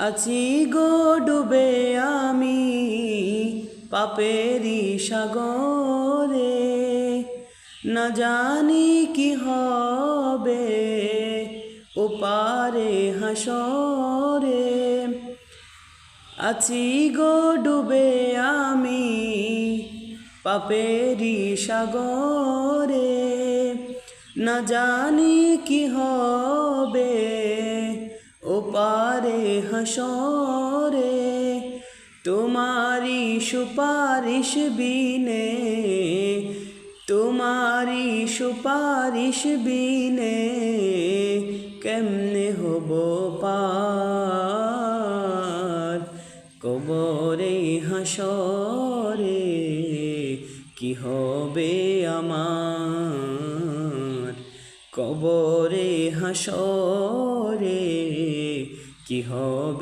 আছি গো ডুবে আমি পাপেরি সাগরে, না জানি কি হবে ওপারে হাসরে। আছি গো ডুবে আমি পাপেরি সাগরে, না জানি কি হবে ওপারে হাসরে। তোমারি সুপারিশ বিনে, তোমারি সুপারিশ বিনে কেমনে হব পার কবরে হাসরে। কি হবে আমার কবরে হাসরে, কি হবে।